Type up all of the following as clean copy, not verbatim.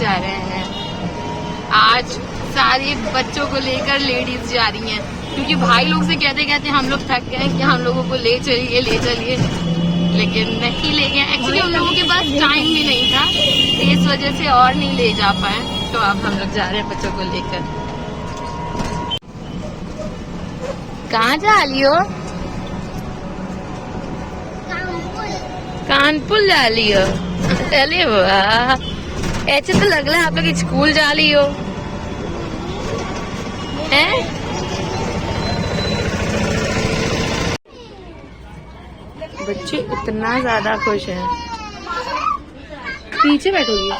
जा रहे हैं। आज सारे बच्चों को लेकर लेडीज जा रही हैं, क्योंकि भाई लोग से कहते कहते हम लोग थक गए कि हम लोगों को ले चलिए, लेकिन नहीं ले गए। एक्चुअली उन लोगों के पास टाइम भी नहीं था, तो इस वजह से और नहीं ले जा पाए। तो अब हम लोग जा रहे हैं बच्चों को लेकर। कहाँ जा रही हो? कानपुर जा रही हो? अरे वाह, ऐसे तो लग रहा है आप लोग स्कूल जा रही हो हैं? बच्चे इतना ज्यादा खुश हैं। पीछे बैठोगी?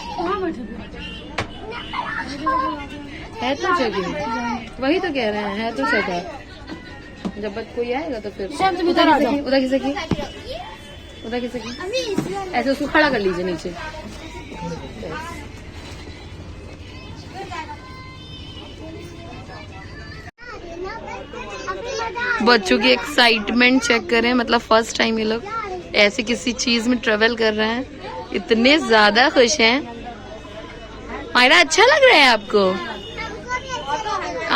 है तो जगह, वही तो कह रहे हैं, है तो जगह। जब कोई आएगा तो फिर उधर खिसकी ऐसे उसको खड़ा कर लीजिए नीचे। बच्चों की एक्साइटमेंट चेक करें, मतलब फर्स्ट टाइम ये लोग ऐसे किसी चीज में ट्रेवल कर रहे हैं, इतने ज्यादा खुश हैं। मायरा अच्छा लग रहा है आपको?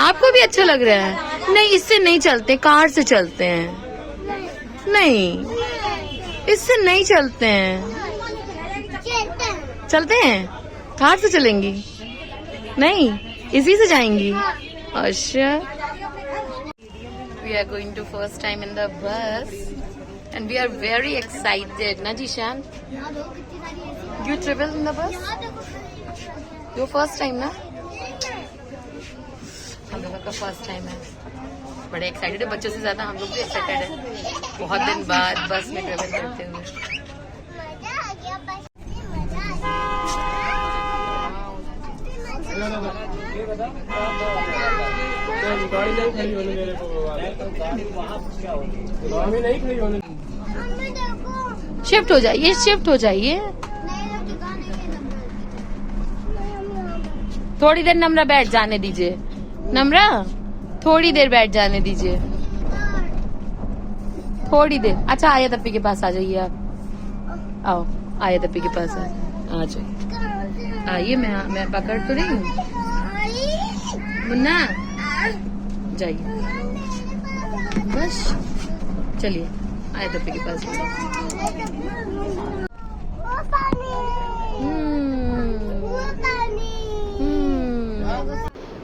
आपको भी अच्छा लग रहा है? नहीं, इससे नहीं चलते, कार से चलते हैं। नहीं, इससे नहीं चलते हैं। चलते हैं, कार से चलेंगी? नहीं, इसी से जाएंगी। अच्छा, we are going to first time in the bus and we are very excited, na Jishan? You travel in the bus? Your first time ना? हम लोगों का फर्स्ट टाइम है, बड़े एक्साइटेड है। बच्चों से ज्यादा हम लोग भी एक्साइटेड है, बहुत दिन बाद बस में ट्रेवल करते हुए। शिफ्ट हो जाइए, शिफ्ट हो जाइए। थोड़ी देर नम्रा बैठ जाने दीजिए। नम्रा, थोड़ी देर बैठ जाने दीजिए, थोड़ी देर। अच्छा, आया तप्पी के पास आ जाइए आप। आओ, आया तप्पी के पास आ जाइए। आइए, मैं पकड़ तो रही हूँ। मुन्ना, जाइए बस, चलिए आया तप्पी के पास।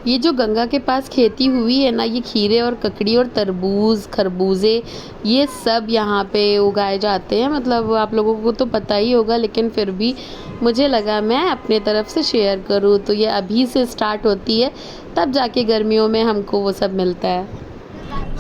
ये जो गंगा के पास खेती हुई है ना, ये खीरे और ककड़ी और तरबूज, खरबूजे, ये सब यहाँ पे उगाए जाते हैं। मतलब आप लोगों को तो पता ही होगा, लेकिन फिर भी मुझे लगा मैं अपने तरफ से शेयर करूँ। तो ये अभी से स्टार्ट होती है, तब जाके गर्मियों में हमको वो सब मिलता है।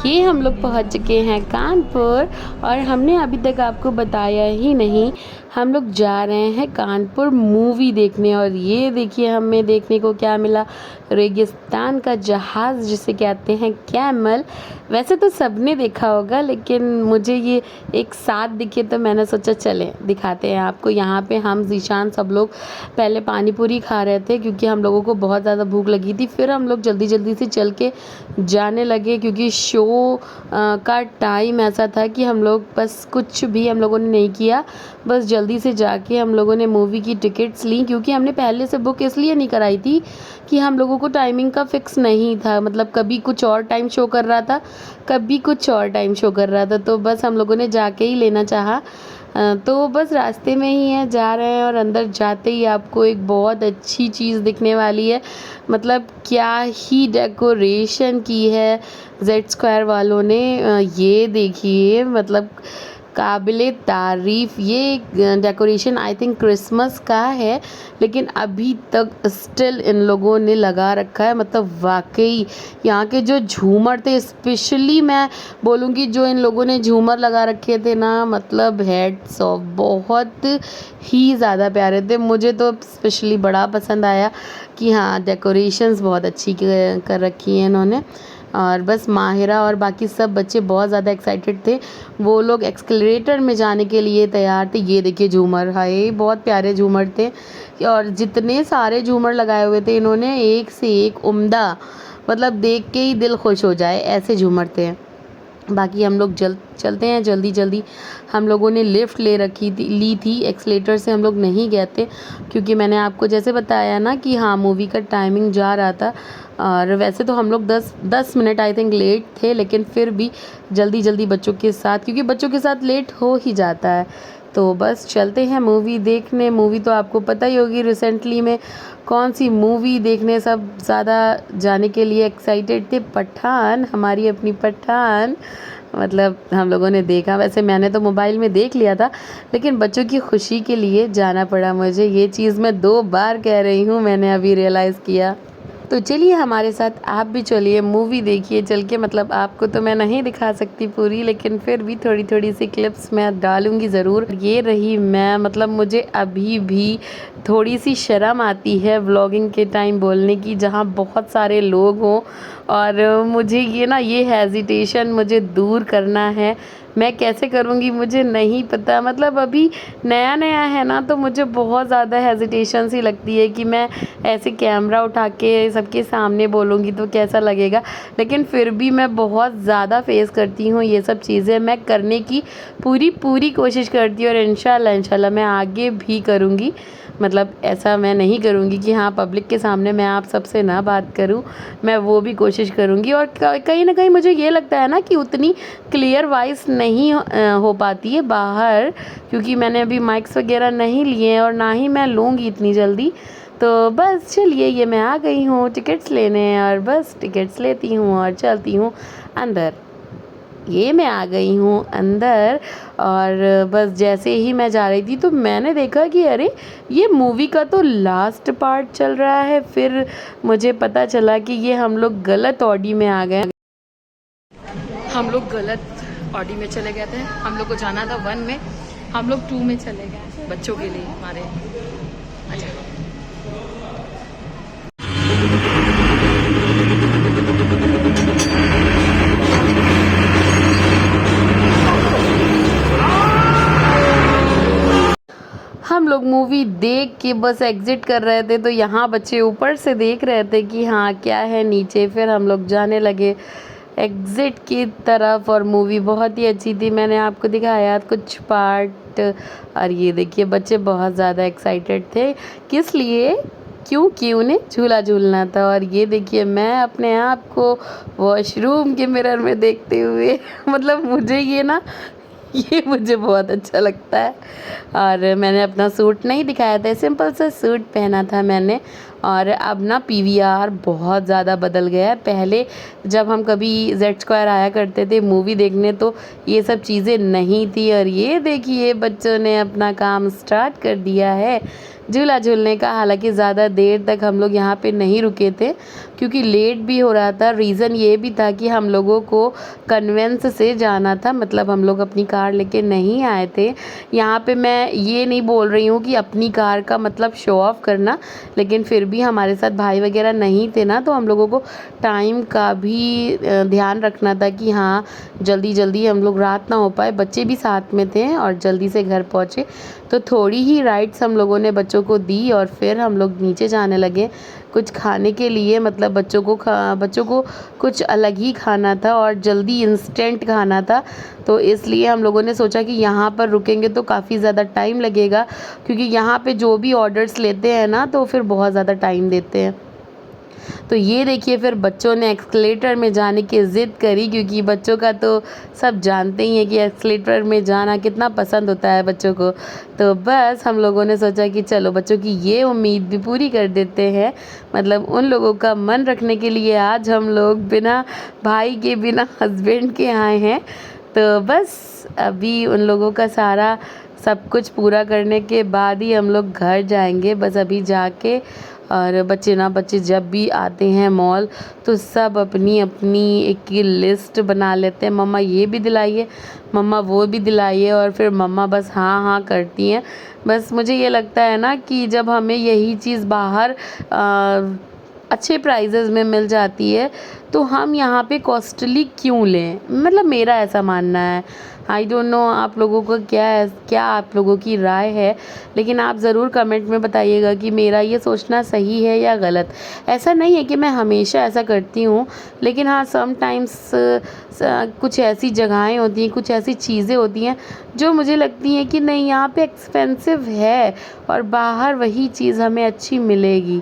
ये हम लोग पहुँच चुके हैं कानपुर, और हमने अभी तक आपको बताया ही नहीं, हम लोग जा रहे हैं कानपुर मूवी देखने। और ये देखिए हमें देखने को क्या मिला, रेगिस्तान का जहाज़ जिसे कहते हैं कैमल। वैसे तो सबने देखा होगा, लेकिन मुझे ये एक साथ दिखे तो मैंने सोचा चलें दिखाते हैं आपको। यहाँ पे हम ज़ीशान सब लोग पहले पानी पूरी खा रहे थे, क्योंकि हम लोगों को बहुत ज़्यादा भूख लगी थी। फिर हम लोग जल्दी जल्दी से चल के जाने लगे, क्योंकि शो का टाइम ऐसा था कि हम लोग बस कुछ भी हम लोगों ने नहीं किया, बस जल्दी से जाके हम लोगों ने मूवी की टिकट्स ली। क्योंकि हमने पहले से बुक इसलिए नहीं कराई थी कि हम लोगों को टाइमिंग का फिक्स नहीं था। मतलब कभी कुछ और टाइम शो कर रहा था, कभी कुछ और टाइम शो कर रहा था, तो बस हम लोगों ने जाके ही लेना चाहा। तो बस रास्ते में ही है, जा रहे हैं, और अंदर जाते ही आपको एक बहुत अच्छी चीज़ दिखने वाली है। मतलब क्या ही डेकोरेशन की है जेड स्क्वायर वालों ने, ये देखिए, मतलब काबिले तारीफ़। ये डेकोरेशन आई थिंक क्रिसमस का है, लेकिन अभी तक स्टिल इन लोगों ने लगा रखा है। मतलब वाकई यहाँ के जो झूमर थे, स्पेशली मैं बोलूँगी जो इन लोगों ने झूमर लगा रखे थे ना, मतलब हेड्स ऑफ, बहुत ही ज़्यादा प्यारे थे। मुझे तो स्पेशली बड़ा पसंद आया कि हाँ, डेकोरेशंस बहुत अच्छी कर रखी हैं इन्होंने। और बस माहिरा और बाकी सब बच्चे बहुत ज़्यादा एक्साइटेड थे, वो लोग एक्सकलेटर में जाने के लिए तैयार थे। ये देखिए झूमर, हाय बहुत प्यारे झूमर थे, और जितने सारे झूमर लगाए हुए थे इन्होंने, एक से एक उम्दा, मतलब देख के ही दिल खुश हो जाए ऐसे झूमर थे। बाकी हम लोग चलते हैं जल्दी जल्दी। हम लोगों ने लिफ्ट ली थी, एक्सलेटर से हम लोग नहीं गए थे, क्योंकि मैंने आपको जैसे बताया ना कि हाँ मूवी का टाइमिंग जा रहा था। और वैसे तो हम लोग 10 मिनट आई थिंक लेट थे, लेकिन फिर भी जल्दी जल्दी बच्चों के साथ, क्योंकि बच्चों के साथ लेट हो ही जाता है। तो बस चलते हैं मूवी देखने। मूवी तो आपको पता ही होगी रिसेंटली में कौन सी मूवी देखने सब ज़्यादा जाने के लिए एक्साइटेड थे। पठान, हमारी अपनी पठान। मतलब हम लोगों ने देखा, वैसे मैंने तो मोबाइल में देख लिया था, लेकिन बच्चों की खुशी के लिए जाना पड़ा मुझे। ये चीज़ मैं 2 बार कह रही हूँ, मैंने अभी रियलाइज़ किया। तो चलिए हमारे साथ आप भी चलिए, मूवी देखिए चल के। मतलब आपको तो मैं नहीं दिखा सकती पूरी, लेकिन फिर भी थोड़ी थोड़ी सी क्लिप्स मैं डालूंगी ज़रूर। ये रही मैं, मतलब मुझे अभी भी थोड़ी सी शर्म आती है व्लॉगिंग के टाइम बोलने की, जहाँ बहुत सारे लोग हों। और मुझे ये हेजिटेशन मुझे दूर करना है। मैं कैसे करूँगी मुझे नहीं पता। मतलब अभी नया नया है ना, तो मुझे बहुत ज़्यादा हेजिटेशन सी लगती है कि मैं ऐसे कैमरा उठा के सबके सामने बोलूँगी तो कैसा लगेगा। लेकिन फिर भी मैं बहुत ज़्यादा फेस करती हूँ ये सब चीज़ें। मैं करने की पूरी पूरी कोशिश करती हूँ, और इंशाल्लाह मैं आगे भी करूँगी। मतलब ऐसा मैं नहीं करूँगी कि हाँ पब्लिक के सामने मैं आप सबसे ना बात करूँ, मैं वो भी कोशिश करूँगी। और कहीं ना कहीं मुझे ये लगता है ना कि उतनी क्लियर वॉइस नहीं हो पाती है बाहर, क्योंकि मैंने अभी माइक्स वगैरह नहीं लिए हैं, और ना ही मैं लूँगी इतनी जल्दी। तो बस चलिए, ये मैं आ गई हूँ टिकट्स लेने, और बस टिकट्स लेती हूँ और चलती हूँ अंदर। ये मैं आ गई हूँ अंदर, और बस जैसे ही मैं जा रही थी तो मैंने देखा कि अरे ये मूवी का तो लास्ट पार्ट चल रहा है। फिर मुझे पता चला कि ये हम लोग गलत ऑडी में आ गए। हम लोग गलत ऑडी में चले गए थे। हम लोग को जाना था 1 में, हम लोग 2 में चले गए बच्चों के लिए हमारे। अच्छा, हम लोग मूवी देख के बस एग्ज़िट कर रहे थे, तो यहाँ बच्चे ऊपर से देख रहे थे कि हाँ क्या है नीचे। फिर हम लोग जाने लगे एग्ज़िट की तरफ, और मूवी बहुत ही अच्छी थी। मैंने आपको दिखाया कुछ पार्ट, और ये देखिए बच्चे बहुत ज़्यादा एक्साइटेड थे। किस लिए? क्योंकि उन्हें झूला झूलना था। और ये देखिए मैं अपने आप को वॉशरूम के मिरर में देखते हुए मतलब मुझे ये मुझे बहुत अच्छा लगता है। और मैंने अपना सूट नहीं दिखाया था, सिंपल सा सूट पहना था मैंने। और अब ना पीवीआर बहुत ज़्यादा बदल गया है। पहले जब हम कभी जेड स्क्वायर आया करते थे मूवी देखने, तो ये सब चीज़ें नहीं थी। और ये देखिए बच्चों ने अपना काम स्टार्ट कर दिया है झूला झूलने का। हालांकि ज़्यादा देर तक हम लोग यहाँ पे नहीं रुके थे, क्योंकि लेट भी हो रहा था। रीज़न ये भी था कि हम लोगों को कन्वेंस से जाना था, मतलब हम लोग अपनी कार लेके नहीं आए थे। यहाँ पे मैं ये नहीं बोल रही हूँ कि अपनी कार का मतलब शो ऑफ करना, लेकिन फिर भी हमारे साथ भाई वगैरह नहीं थे ना, तो हम लोगों को टाइम का भी ध्यान रखना था कि हाँ जल्दी जल्दी हम लोग रात ना हो पाए। बच्चे भी साथ में थे और जल्दी से घर पहुँचे। तो थोड़ी ही राइड्स हम लोगों ने बच्चों को दी, और फिर हम लोग नीचे जाने लगे कुछ खाने के लिए। मतलब बच्चों को कुछ अलग ही खाना था, और जल्दी इंस्टेंट खाना था। तो इसलिए हम लोगों ने सोचा कि यहाँ पर रुकेंगे तो काफ़ी ज़्यादा टाइम लगेगा, क्योंकि यहाँ पे जो भी ऑर्डर्स लेते हैं ना, तो फिर बहुत ज़्यादा टाइम देते हैं। तो ये देखिए फिर बच्चों ने एक्सलेटर में जाने की ज़िद करी, क्योंकि बच्चों का तो सब जानते ही हैं कि एक्सलेटर में जाना कितना पसंद होता है बच्चों को। तो बस हम लोगों ने सोचा कि चलो बच्चों की ये उम्मीद भी पूरी कर देते हैं। मतलब उन लोगों का मन रखने के लिए आज हम लोग बिना भाई के, बिना हस्बैंड के आए हैं। तो बस अभी उन लोगों का सारा सब कुछ पूरा करने के बाद ही हम लोग घर जाएंगे। बस अभी जाके, और बच्चे जब भी आते हैं मॉल, तो सब अपनी अपनी एक लिस्ट बना लेते हैं, मम्मा ये भी दिलाइए, मम्मा वो भी दिलाइए। और फिर मम्मा बस हाँ हाँ करती हैं। बस मुझे ये लगता है ना कि जब हमें यही चीज़ बाहर अच्छे प्राइजेज़ में मिल जाती है, तो हम यहाँ पे कॉस्टली क्यों लें? मतलब मेरा ऐसा मानना है। आई डोंट नो आप लोगों को क्या आप लोगों की राय है, लेकिन आप ज़रूर कमेंट में बताइएगा कि मेरा ये सोचना सही है या गलत। ऐसा नहीं है कि मैं हमेशा ऐसा करती हूँ, लेकिन हाँ समटाइम्स कुछ ऐसी जगहें होती हैं, कुछ ऐसी चीज़ें होती हैं जो मुझे लगती हैं कि नहीं यहाँ पे एक्सपेंसिव है और बाहर वही चीज़ हमें अच्छी मिलेगी।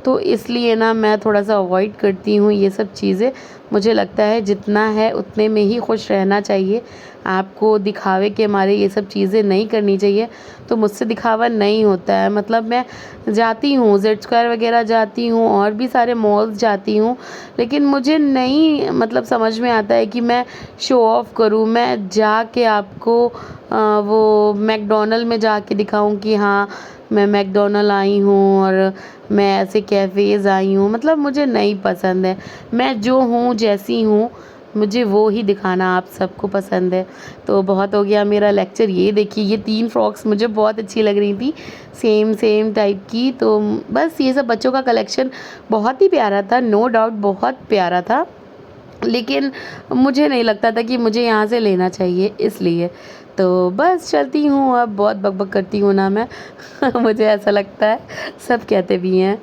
तो इसलिए ना मैं थोड़ा-सा अवॉइड करती हूँ ये सब चीज़ें। मुझे लगता है जितना है उतने में ही खुश रहना चाहिए। आपको दिखावे के मारे ये सब चीज़ें नहीं करनी चाहिए। तो मुझसे दिखावा नहीं होता है, मतलब मैं जाती हूँ ज़ेड स्क्वायर वगैरह जाती हूँ और भी सारे मॉल्स जाती हूँ, लेकिन मुझे नहीं मतलब समझ में आता है कि मैं शो ऑफ़ करूँ। मैं जाके आपको वो मैकडॉनल्ड में जाके दिखाऊँ कि हाँ, मैं मैकडॉनल्ड आई हूँ और मैं ऐसे कैफ़ेज़ आई हूँ, मतलब मुझे नहीं पसंद है। मैं जो हूँ, जैसी हूँ, मुझे वो ही दिखाना आप सबको पसंद है। तो बहुत हो गया मेरा लेक्चर। ये देखिए ये 3 फ्रॉक्स मुझे बहुत अच्छी लग रही थी, सेम सेम टाइप की। तो बस ये सब बच्चों का कलेक्शन बहुत ही प्यारा था, नो डाउट बहुत प्यारा था। लेकिन मुझे नहीं लगता था कि मुझे यहाँ से लेना चाहिए, इसलिए। तो बस चलती हूँ, अब बहुत बक-बक करती हूँ ना मैं मुझे ऐसा लगता है, सब कहते भी हैं।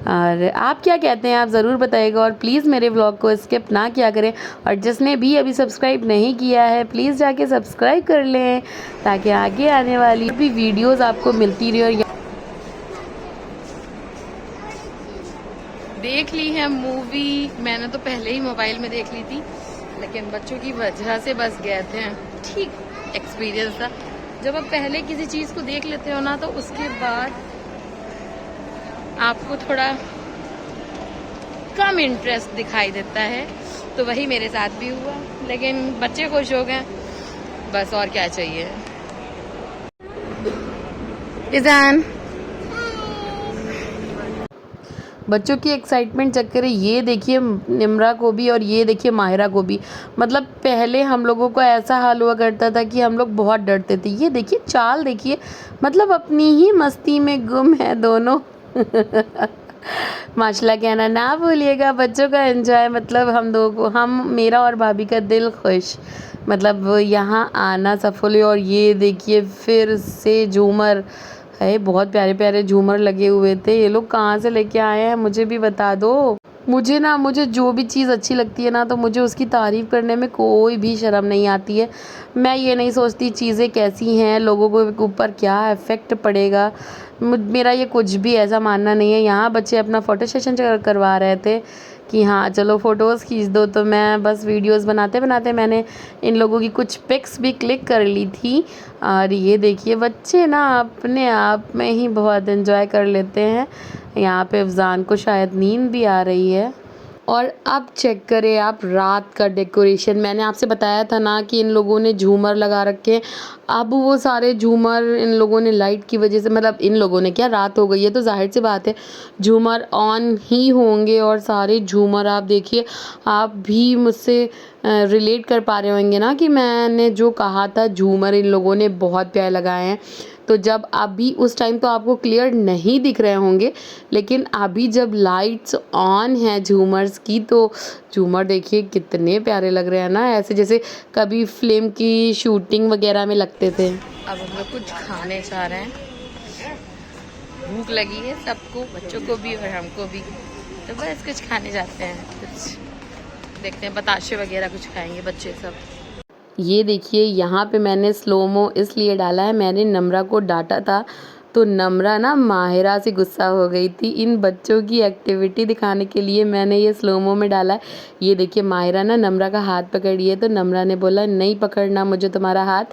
और आप क्या कहते हैं आप ज़रूर बताइएगा, और प्लीज़ मेरे व्लॉग को स्किप ना किया करें, और जिसने भी अभी सब्सक्राइब नहीं किया है प्लीज़ जाके सब्सक्राइब कर लें, ताकि आगे आने वाली भी वीडियोज़ आपको मिलती रहे। और देख ली है मूवी, मैंने तो पहले ही मोबाइल में देख ली थी, लेकिन बच्चों की वजह से बस गए थे। ठीक एक्सपीरियंस था। जब आप पहले किसी चीज़ को देख लेते हो ना, तो उसके बाद आपको थोड़ा कम इंटरेस्ट दिखाई देता है। तो वही मेरे साथ भी हुआ, लेकिन बच्चे खुश हो गए, बस और क्या चाहिए। इज़ान बच्चों की एक्साइटमेंट चेक करें। ये देखिए निम्रा को भी और ये देखिए माहिरा को भी। मतलब पहले हम लोगों का ऐसा हाल हुआ करता था कि हम लोग बहुत डरते थे। ये देखिए चाल देखिए, मतलब अपनी ही मस्ती में गुम है दोनों माशाल्लाह कहना ना भूलिएगा। बच्चों का एंजॉय मतलब हम मेरा और भाभी का दिल खुश, मतलब यहाँ आना सफल। और ये देखिए फिर से झूमर है, बहुत प्यारे प्यारे झूमर लगे हुए थे। ये लोग कहाँ से लेके आए हैं मुझे भी बता दो। मुझे जो भी चीज़ अच्छी लगती है ना, तो मुझे उसकी तारीफ़ करने में कोई भी शर्म नहीं आती है। मैं ये नहीं सोचती चीज़ें कैसी हैं, लोगों के ऊपर क्या इफ़ेक्ट पड़ेगा। मेरा ये कुछ भी ऐसा मानना नहीं है। यहाँ बच्चे अपना फ़ोटो सेशन करवा रहे थे कि हाँ चलो फ़ोटोज़ खींच दो, तो मैं बस वीडियोज़ बनाते बनाते मैंने इन लोगों की कुछ पिक्स भी क्लिक कर ली थी। और ये देखिए बच्चे ना अपने आप में ही बहुत एंजॉय कर लेते हैं। यहाँ पे अफ़ज़ान को शायद नींद भी आ रही है। और अब चेक करें आप रात का डेकोरेशन। मैंने आपसे बताया था ना कि इन लोगों ने झूमर लगा रखे हैं। अब वो सारे झूमर इन लोगों ने लाइट की वजह से, मतलब इन लोगों ने क्या, रात हो गई है तो ज़ाहिर सी बात है झूमर ऑन ही होंगे। और सारे झूमर आप देखिए, आप भी मुझसे रिलेट कर पा रहे होंगे ना कि मैंने जो कहा था, झूमर इन लोगों ने बहुत प्यारे लगाए हैं। तो जब अभी उस टाइम तो आपको क्लियर नहीं दिख रहे होंगे, लेकिन अभी जब लाइट्स ऑन हैं झूमर्स की, तो झूमर देखिए कितने प्यारे लग रहे हैं ना, ऐसे जैसे कभी फिल्म की शूटिंग वगैरह में लगते थे। अब हम लोग कुछ खाने जा रहे हैं, भूख लगी है सबको, बच्चों को भी और हमको भी, तो बस कुछ खाने जाते हैं। कुछ देखते हैं, बताशे वगैरह कुछ खाएंगे बच्चे सब। ये देखिए यहाँ पे मैंने स्लोमो इसलिए डाला है, मैंने नम्रा को डांटा था, तो नम्रा ना माहिरा से गुस्सा हो गई थी। इन बच्चों की एक्टिविटी दिखाने के लिए मैंने ये स्लोमो में डाला है। ये देखिए माहिरा ना नम्रा का हाथ पकड़ी है, तो नम्रा ने बोला नहीं पकड़ना मुझे तुम्हारा हाथ,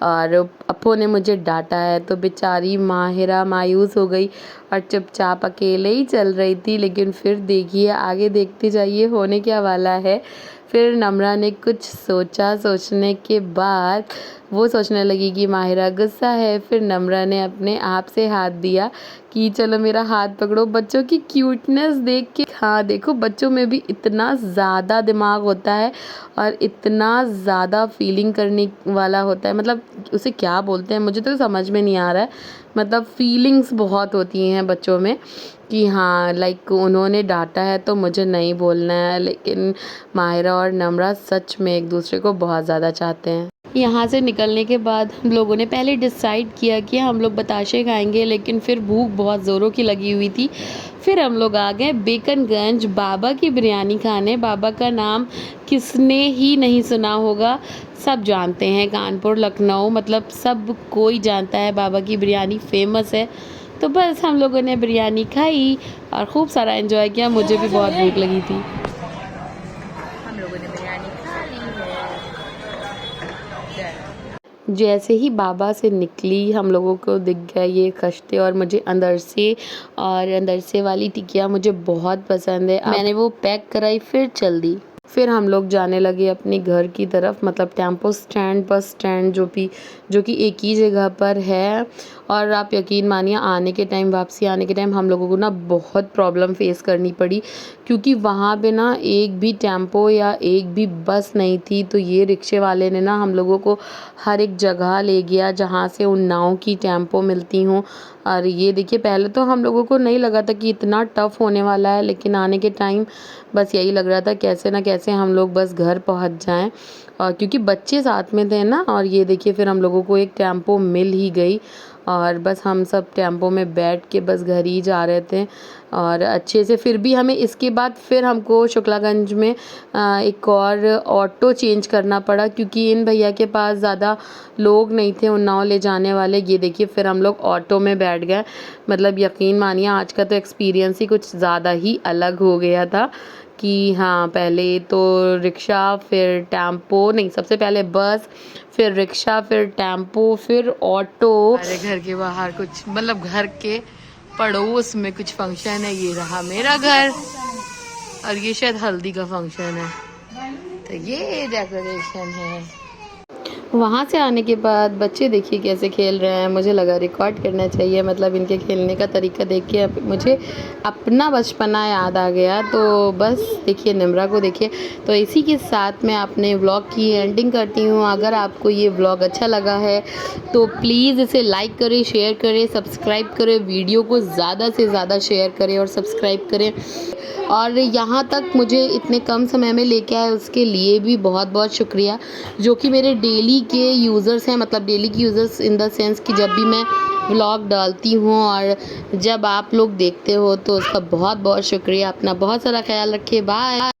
और अप्पू ने मुझे डांटा है। तो बेचारी माहिरा मायूस हो गई और चुपचाप अकेले ही चल रही थी। लेकिन फिर देखिए आगे देखते जाइए होने क्या वाला है। फिर नम्रा ने कुछ सोचा, सोचने के बाद वो सोचने लगी कि माहिरा गुस्सा है। फिर नम्रा ने अपने आप से हाथ दिया कि चलो मेरा हाथ पकड़ो। बच्चों की क्यूटनेस देख के, हाँ देखो बच्चों में भी इतना ज़्यादा दिमाग होता है और इतना ज़्यादा फीलिंग करने वाला होता है, मतलब उसे क्या बोलते हैं मुझे तो समझ में नहीं आ रहा है। मतलब फीलिंग्स बहुत होती हैं बच्चों में कि हाँ लाइक उन्होंने डांटा है तो मुझे नहीं बोलना है। लेकिन माहिरा और नम्रा सच में एक दूसरे को बहुत ज़्यादा चाहते हैं। यहाँ से निकलने के बाद हम लोगों ने पहले डिसाइड किया कि हम लोग बताशे खाएंगे, लेकिन फिर भूख बहुत ज़ोरों की लगी हुई थी। फिर हम लोग आ गए बेकनगंज बाबा की बिरयानी खाने। बाबा का नाम किसने ही नहीं सुना होगा, सब जानते हैं। कानपुर लखनऊ मतलब सब कोई जानता है, बाबा की बिरयानी फेमस है। तो बस हम लोगों ने बिरयानी खाई और खूब सारा एंजॉय किया। मुझे भी बहुत भूख लगी थी। हम लोगों ने बिरयानी खा ली है। जैसे ही बाबा से निकली हम लोगों को दिख गया ये कश्ते, और मुझे अंदर से वाली टिकिया मुझे बहुत पसंद है। मैंने वो पैक कराई फिर चल दी। फिर हम लोग जाने लगे अपने घर की तरफ, मतलब टेम्पो स्टैंड बस स्टैंड जो कि एक ही जगह पर है। और आप यकीन मानिए वापसी आने के टाइम हम लोगों को ना बहुत प्रॉब्लम फेस करनी पड़ी, क्योंकि वहाँ पे ना एक भी टेम्पो या एक भी बस नहीं थी। तो ये रिक्शे वाले ने ना हम लोगों को हर एक जगह ले गया जहाँ से उन्नाव की टेम्पो मिलती हूँ। और ये देखिए पहले तो हम लोगों को नहीं लगा था कि इतना टफ़ होने वाला है, लेकिन आने के टाइम बस यही लग रहा था कैसे ना कैसे हम लोग बस घर पहुँच जाएं। और क्योंकि बच्चे साथ में थे ना, और ये देखिए फिर हम लोगों को एक टेम्पो मिल ही गई और बस हम सब टेम्पो में बैठ के बस घर ही जा रहे थे। और अच्छे से फिर भी हमें इसके बाद फिर हमको शुक्लागंज में एक और ऑटो चेंज करना पड़ा, क्योंकि इन भैया के पास ज़्यादा लोग नहीं थे उन्नाव ले जाने वाले। ये देखिए फिर हम लोग ऑटो में बैठ गए। मतलब यकीन मानिए आज का तो एक्सपीरियंस ही कुछ ज़्यादा ही अलग हो गया था कि हाँ पहले तो रिक्शा, फिर टेम्पो, नहीं सबसे पहले बस, फिर रिक्शा, फिर टेम्पो, फिर ऑटो। हमारे घर के बाहर कुछ मतलब घर के पड़ोस में कुछ फंक्शन है। ये रहा मेरा घर और ये शायद हल्दी का फंक्शन है, तो ये डेकोरेशन है। वहाँ से आने के बाद बच्चे देखिए कैसे खेल रहे हैं। मुझे लगा रिकॉर्ड करना चाहिए, मतलब इनके खेलने का तरीका देख के मुझे अपना बचपना याद आ गया। तो बस देखिए निम्रा को देखिए। तो इसी के साथ मैं अपने व्लॉग की एंडिंग करती हूँ। अगर आपको ये व्लॉग अच्छा लगा है तो प्लीज़ इसे लाइक करें, शेयर करें, सब्सक्राइब करें। वीडियो को ज़्यादा से ज़्यादा शेयर करें और सब्सक्राइब करें। और यहाँ तक मुझे इतने कम समय में लेके आए उसके लिए भी बहुत बहुत शुक्रिया। जो कि मेरे डेली के यूज़र्स हैं, मतलब डेली के यूज़र्स इन द सेंस कि जब भी मैं व्लॉग डालती हूँ और जब आप लोग देखते हो तो उसका बहुत बहुत शुक्रिया। अपना बहुत सारा ख्याल रखिए। बाय।